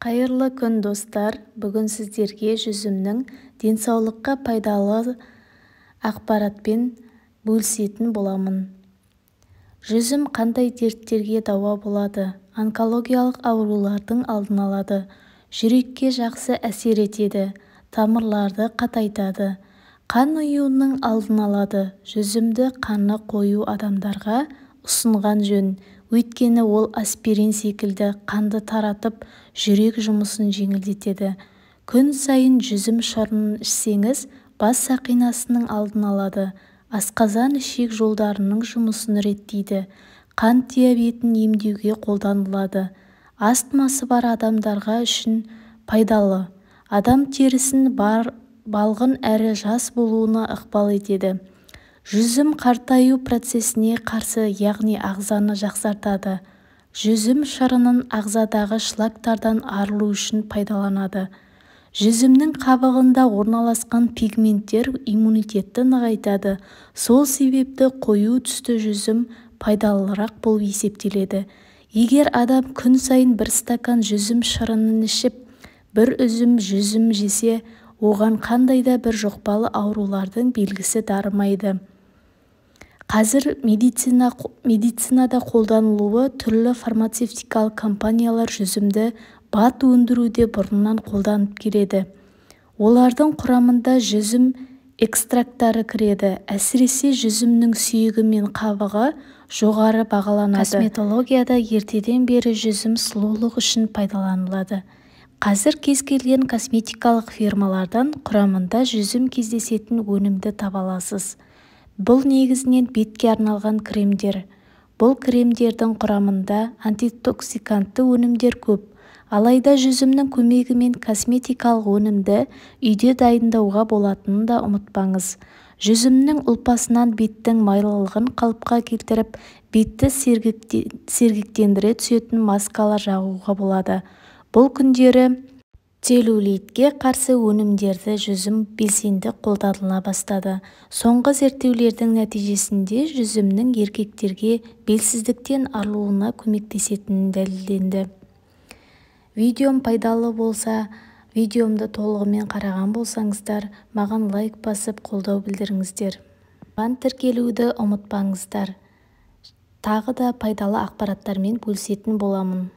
Қайырлы күн достар, бүгін сіздерге жүзімнің денсаулыққа пайдалы ақпаратпен бөлісетін боламын. Жүзім қандай дерттерге дауа болады? Онкологиялық аурулардың алдын алады, жүрекке жақсы әсер етеді, тамырларды қатайтады, қан ұюының алдын алады. Жүзімді қаны қою адамдарға ұсынған жөн, өйткені ол аспирин секілді қанды таратып, жүрек жұмысын жеңілдетеді. Күн сайын жүзім шырынын ішсеңіз, бас сақинасының алдын алады, асқазан ішек жолдарының жұмысын реттейді, қант диабетін емдеуге қолданылады. Астмасы бар адамдарға үшін пайдалы. Адам терісін балғын әрі жас болуына ықпал етеді. Жүзім қартаю процесіне қарсы, яғни ағзаны жақсартады. Жүзім шырынын ағзадағы шлактардан арылу үшін пайдаланады. Жүзімнің қабығында орналасқан пигменттер иммунитетті нығайтады. Сол себепті қою түсті жүзім пайдалырақ болып есептеледі. Егер адам күн сайын бір стакан жүзім шырынын ішіп, бір үзім жүзім жесе, оған қандай да бір жұқпалы аурулардың белгісі дарымайды. Қазір медицинада қолданылуы түрлі фармацевтикалық компаниялар жүзімді бат өндіруде бұрыннан қолданып келеді. Олардың құрамында жүзім экстракттары кіреді. Әсіресе жүзімнің сүйегі мен қабығы жоғары бағаланады. Косметологияда ертеден бері жүзім сұлулық үшін пайдаланылады. Қазір кез келген косметикалық фирмалардан құрамында жүзім кездесетін өнімді таба аласыз. Бұл негізінен бетке арналған кремдер. Бұл кремдердің құрамында антитоксикантты өнімдер көп. Алайда жүзімнің көмегімен косметикалық өнімді үйде дайындауға болатынын да ұмытпаңыз. Жүзімнің ұлпасынан беттің майлылығын қалыпқа келтіріп, бетті сергектендіре түсетін маскалар жағуға болады. Бұл күндері целлюлитке қарсы өнімдерді жүзім белсенді қолданыла бастады. Соңғы зерттеулердің нәтижесінде жүзімнің еркектерге белсіздіктен арылуына көмектесетіні дәлелденді. Видеом пайдалы болса, видеомды толығымен қараған болсаңыздар, маған лайк басып қолдау білдіріңіздер. Оған тіркелуді ұмытпаңыздар. Тағы да пайдалы ақпараттармен бөлісетін боламын.